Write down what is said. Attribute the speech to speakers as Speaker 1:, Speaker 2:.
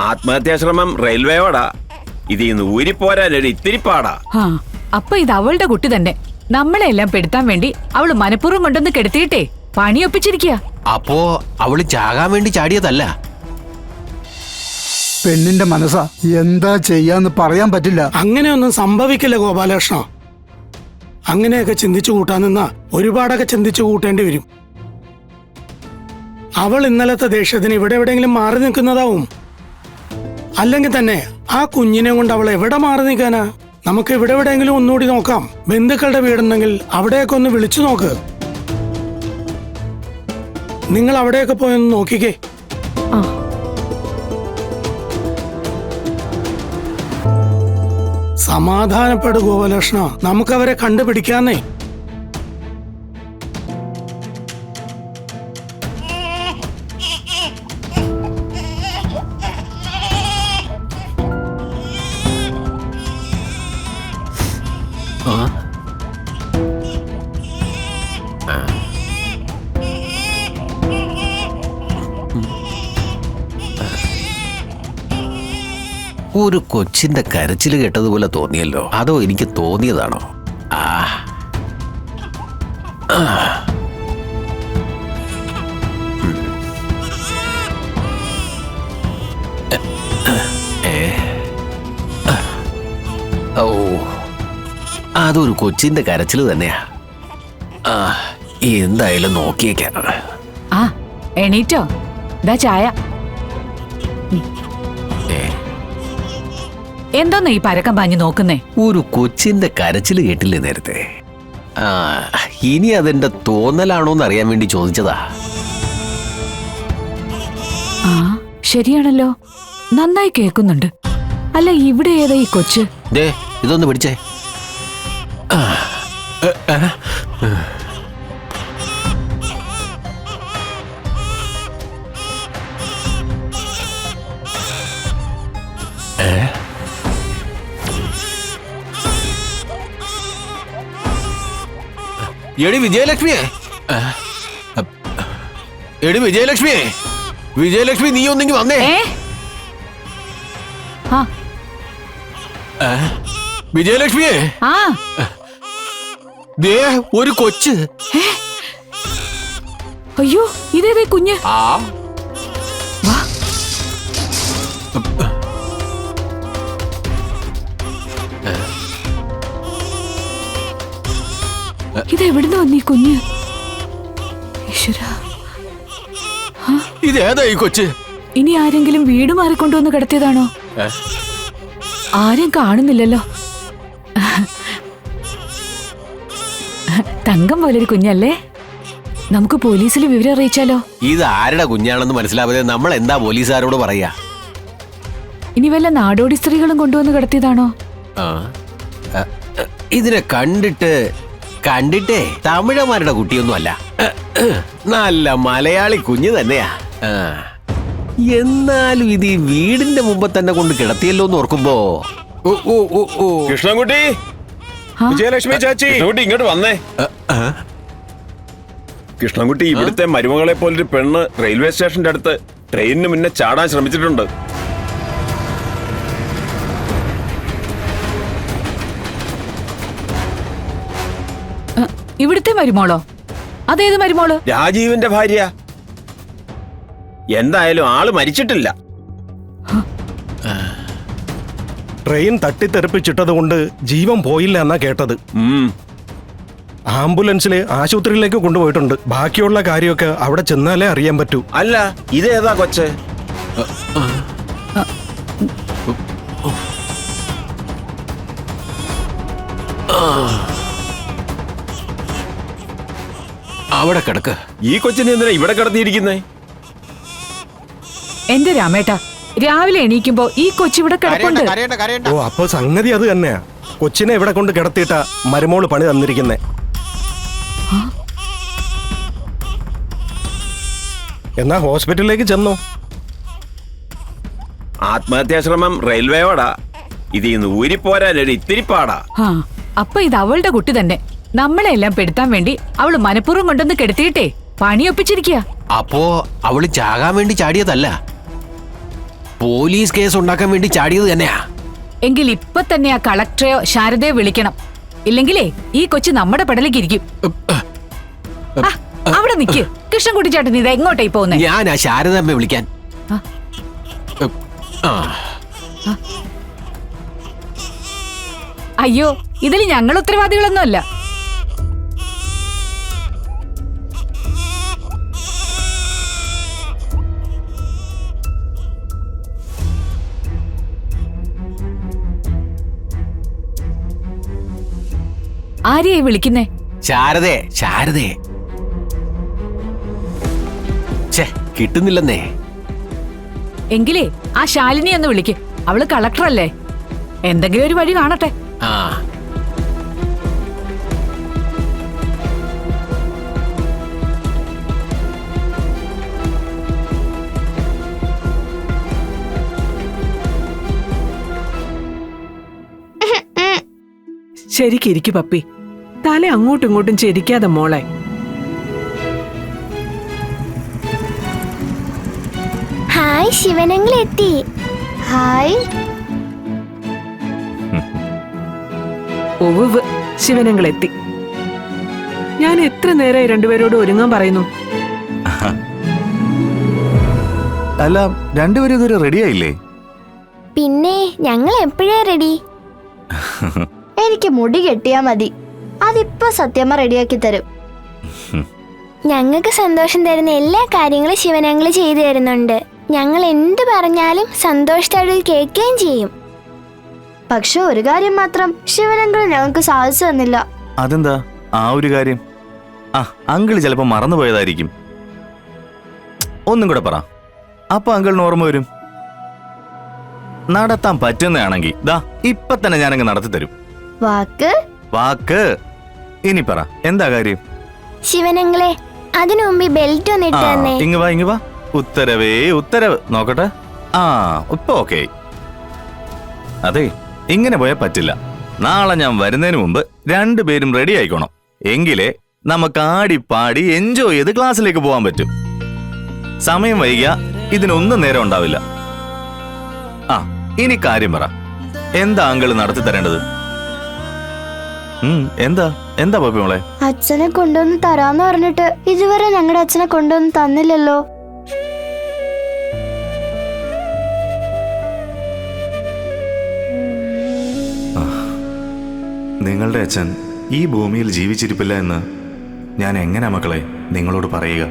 Speaker 1: ആത്മഹത്യാശ്രമം റെയിൽവേയോടാ. ഇതിന്ന് ഊരിപ്പോരാൻ ഒരു ഇത്തിരി പാടാ.
Speaker 2: അപ്പൊ ഇത് അവളുടെ കുട്ടി തന്നെ. നമ്മളെല്ലാം പെടുത്താൻ വേണ്ടി അവള് മനഃപൂർവ്വം കൊണ്ടൊന്ന് കെടുത്തിയിട്ടേ പണിയൊപ്പിച്ചിരിക്കുക.
Speaker 3: അപ്പോ അവള് ചാകാൻ വേണ്ടി ചാടിയതല്ല.
Speaker 4: പെണ്ണിന്റെ മനസ്സാ, എന്താ ചെയ്യാന്ന് പറയാൻ പറ്റില്ല.
Speaker 5: അങ്ങനെയൊന്നും സംഭവിക്കില്ല ഗോപാലകൃഷ്ണ. അങ്ങനെയൊക്കെ ചിന്തിച്ചു കൂട്ടാൻ നിന്നാ ഒരുപാടൊക്കെ ചിന്തിച്ചു കൂട്ടേണ്ടി വരും. അവൾ ഇന്നലത്തെ ദേഷ്യത്തിന് ഇവിടെ എവിടെയെങ്കിലും മാറി നിൽക്കുന്നതാവും. അല്ലെങ്കിൽ തന്നെ ആ കുഞ്ഞിനെ കൊണ്ട് അവൾ എവിടെ മാറി നിൽക്കാനാ? നമുക്ക് ഇവിടെ എവിടെയെങ്കിലും ഒന്നുകൂടി നോക്കാം. ബന്ധുക്കളുടെ വീടുണ്ടെങ്കിൽ അവിടെയൊക്കെ ഒന്ന് വിളിച്ചു നോക്ക്. നിങ്ങൾ അവിടെയൊക്കെ പോയൊന്ന് നോക്കിക്കേ. സമാധാനപ്പെടു ഗോപാലകൃഷ്ണ, നമുക്കവരെ കണ്ടുപിടിക്കാന്നേ.
Speaker 3: ഒരു കൊച്ചിന്റെ കരച്ചിൽ കേട്ടതുപോലെ തോന്നിയല്ലോ. അതോ എനിക്ക് തോന്നിയതാണോ? ഓ, അതൊരു കൊച്ചിന്റെ കരച്ചിൽ തന്നെയാ. എന്തായാലും നോക്കിയേക്കാം.
Speaker 2: എണീറ്റോ? ദാ ചായ. എന്തോന്ന് ഈ പരക്കം പാഞ്ഞു നോക്കുന്നേ?
Speaker 3: ഒരു കൊച്ചിന്റെ കരച്ചിൽ കേട്ടില്ലേ നേരത്തെ? ഇനി അതെന്റെ തോന്നലാണോന്ന് അറിയാൻ വേണ്ടി ചോദിച്ചതാ.
Speaker 2: ശരിയാണല്ലോ, നന്നായി കേൾക്കുന്നുണ്ട്. അല്ല, ഇവിടെ ഏതാ ഈ കൊച്ച്?
Speaker 3: ഇതൊന്ന് പിടിച്ചേ. എടി വിജയലക്ഷ്മിയെ, എടി വിജയലക്ഷ്മിയെ, വിജയലക്ഷ്മി നീ ഒന്നെങ്കിൽ വന്നേ. വിജയലക്ഷ്മിയെ, ദേ ഒരു കൊച്ച്.
Speaker 2: അയ്യോ, ഇതേതേ കുഞ്ഞ്? ഇതെവിടുന്ന് വന്നീ കുഞ്ഞ്?
Speaker 3: ഇതേതാ ഈ കൊച്ച്?
Speaker 2: ഇനി ആരെങ്കിലും വീട് മാറിക്കൊണ്ടുവന്ന് കിടത്തിയതാണോ? ആരും കാണുന്നില്ലല്ലോ. തങ്കം പോലൊരു കുഞ്ഞല്ലേ. നമുക്ക് പോലീസിൽ വിവരം അറിയിച്ചാലോ?
Speaker 3: ഇത് ആരുടെ കുഞ്ഞാണെന്ന് മനസ്സിലാവാതെ നമ്മൾ എന്താ പോലീസുകാരോട് പറയാ?
Speaker 2: ഇനി വല്ല നാടോടി സ്ത്രീകളും കൊണ്ടുവന്ന് കിടത്തിയതാണോ?
Speaker 3: ഇതിനെ കണ്ടിട്ടേ തമിഴന്മാരുടെ കുട്ടിയൊന്നും അല്ല. നല്ല മലയാളി കുഞ്ഞ് തന്നെയാ. എന്നാലും ഇത് ഈ വീടിന്റെ മുമ്പ് തന്നെ കൊണ്ട് കിടത്തിയല്ലോ എന്ന് ഓർക്കുമ്പോ.
Speaker 1: കൃഷ്ണൻകുട്ടി, വിജയലക്ഷ്മി ചാച്ചി, ഇങ്ങോട്ട് വന്നേ. കൃഷ്ണൻകുട്ടി, ഇവിടുത്തെ മരുമകളെ പോലൊരു പെണ്ണ് റെയിൽവേ സ്റ്റേഷന്റെ അടുത്ത് ട്രെയിനിന് മുന്നേ ചാടാൻ ശ്രമിച്ചിട്ടുണ്ട്.
Speaker 2: ഇവിടുത്തെ മരുമോളോ? അതേത് മരുമോള്?
Speaker 1: രാജീവിന്റെ ഭാര്യ. എന്തായാലും ആള് മരിച്ചിട്ടില്ല.
Speaker 6: ട്രെയിൻ തട്ടിത്തെറിപ്പിച്ചിട്ടത് കൊണ്ട് ജീവൻ പോയില്ല എന്നാ കേട്ടത്. ആംബുലൻസില് ആശുപത്രിയിലേക്ക് കൊണ്ടുപോയിട്ടുണ്ട്. ബാക്കിയുള്ള കാര്യമൊക്കെ അവിടെ ചെന്നാലേ അറിയാൻ പറ്റൂ.
Speaker 1: അല്ല, ഇതേതാ കൊച്ച്?
Speaker 3: അവിടെ കിടക്ക്.
Speaker 1: ഈ കൊച്ചിനെ എന്തിനാ ഇവിടെ കിടത്തിയിരിക്കുന്നേ?
Speaker 2: എന്റെ രാമേട്ട, രാവിലെ എണീക്കുമ്പോ ഈ കൊച്ചിവിടെ കിടപ്പുണ്ട്.
Speaker 6: ഓ, അപ്പൊ സംഗതി അത് തന്നെയാ. കൊച്ചിനെ ഇവിടെ കൊണ്ട് കിടത്തിയിട്ട മരുമോള് പണി തന്നിരിക്കുന്നേ. എന്നാ ഹോസ്പിറ്റലിലേക്ക് ചെന്നോ?
Speaker 1: ആത്മഹത്യാശ്രമം റെയിൽവേയോടാ. ഇതിന്ന് ഊരിപ്പോരാൻ ഒരു ഇത്തിരി പാടാ.
Speaker 2: അപ്പൊ ഇത് അവളുടെ കുട്ടി തന്നെ. നമ്മളെല്ലാം പെടുത്താൻ വേണ്ടി അവള് മനഃപൂർവ്വം കൊണ്ടൊന്ന് കെടുത്തിയിട്ടേ പണിയൊപ്പിച്ചിരിക്കുക.
Speaker 3: അപ്പോ അവള് ചാകാൻ വേണ്ടി ചാടിയതല്ല. പോലീസ് കേസ് ഉണ്ടാക്കാൻ വേണ്ടി ചാടിയത് തന്നെയാ.
Speaker 2: എങ്കിൽ ഇപ്പൊ തന്നെ ആ കളക്ടറെയോ ശാരദയോ വിളിക്കണം. ഇല്ലെങ്കിലേ ഈ കൊച്ചു നമ്മുടെ പെടലേക്ക് ഇരിക്കും. ആ, അവിടെ നിക്ക്. കൃഷ്ണൻകുട്ടി ചേട്ടൻ ഇതാ എങ്ങോട്ടായി പോകുന്നേ?
Speaker 3: ഞാൻ ആ ശാരദമ്മ വിളിക്കാൻ.
Speaker 2: ആ.
Speaker 3: ആ.
Speaker 2: അയ്യോ, ഇതിൽ ഞങ്ങൾ ഉത്തരവാദികളൊന്നും അല്ല. ആരെയായി വിളിക്കുന്നേ?
Speaker 3: ശാരദേ, ശാരദേ. ഛേ, കിട്ടുന്നില്ലെന്നേ.
Speaker 2: എങ്കിലേ ആ ശാലിനി ഒന്ന് വിളിക്ക്. അവള് കളക്ടറല്ലേ, എന്തെങ്കിലും ഒരു വഴി കാണട്ടെ.
Speaker 3: ആ.
Speaker 7: ശരിക്കിരിക്കു പപ്പി, തല അങ്ങോട്ടും ഇങ്ങോട്ടും ചെരിക്കാതെ മോളെ.
Speaker 8: ഹായ്, ശിവനങ്ങളെത്തി. ഹായ്.
Speaker 7: ഒവ് ശിവനങ്ങളെത്തി. ഞാൻ എത്ര നേരമായി രണ്ടുപേരോട് ഒരുങ്ങാൻ പറയുന്നു.
Speaker 9: അല്ല, രണ്ടുപേരും ഇതുവരെ റെഡി ആയില്ലേ?
Speaker 8: പിന്നെ ഞങ്ങൾ എപ്പോഴേ റെഡി. എനിക്ക് മുടി കെട്ടിയാ മതി, അതിപ്പോ സത്യമ്മ റെഡിയാക്കി തരും. ഞങ്ങൾക്ക് സന്തോഷം തരുന്ന എല്ലാ കാര്യങ്ങളും ശിവനങ്ങള് ചെയ്തു തരുന്നുണ്ട്. ഞങ്ങൾ എന്ത് പറഞ്ഞാലും സന്തോഷത്തോടെ കേൾക്കുകയും ചെയ്യും. പക്ഷെ ഒരു കാര്യം മാത്രം ശിവനങ്ങൾ ഞങ്ങൾക്ക് സാധിച്ചു തന്നില്ല.
Speaker 9: അതെന്താ ആ ഒരു കാര്യം? ആ, അങ്കിള് ചിലപ്പോ മറന്നുപോയതായിരിക്കും. ഒന്നും കൂടെ പറ, അപ്പൊ അങ്കിളിന് ഓർമ്മ വരും. നടത്താൻ പറ്റുന്നതാണെങ്കിൽ ദാ ഇപ്പൊ തന്നെ ഞാനങ്ങ് നടത്തി തരും.
Speaker 8: വാക്ക്
Speaker 9: വാക്ക്. ഇനി പറ, എന്താ കാര്യം?
Speaker 8: ശിവനങ്ങളെ, അതിനു മുമ്പ് ഈ ബെൽറ്റ് ഒന്ന് ഇട്ട് തന്നെ.
Speaker 9: ഇങ്ങ് വാ, ഇങ്ങ് വാ. ഉത്തരവേ ഉത്തരവ്. നോക്കട്ടെ. ആ, ഇപ്പൊ ഓക്കെ. അതെ, ഇങ്ങനെ പോയാൽ പറ്റില്ല. നാളെ ഞാൻ വരുന്നതിന് മുമ്പ് രണ്ടുപേരും റെഡി ആയിക്കോണം. എങ്കിലേ നമുക്ക് ആടിപ്പാടി എൻജോയ് ചെയ്ത് ക്ലാസ്സിലേക്ക് പോകാൻ പറ്റും. സമയം വൈകിയ ഇതിനൊന്നും നേരം ഉണ്ടാവില്ല. ആ, ഇനി കാര്യം പറ, എന്താ അങ്കിള് നടത്തി തരേണ്ടത്? എന്താ എന്താ പപ്പി മോളെ?
Speaker 8: അച്ഛനെ കൊണ്ടുവന്ന് തരാന്ന് പറഞ്ഞിട്ട് ഇതുവരെ ഞങ്ങളുടെ അച്ഛനെ കൊണ്ടുവന്ന് തന്നില്ലല്ലോ.
Speaker 9: നിങ്ങളുടെ അച്ഛൻ ഈ ഭൂമിയിൽ ജീവിച്ചിരിപ്പില്ല എന്ന് ഞാൻ എങ്ങനെ മക്കളെ നിങ്ങളോട് പറയുക?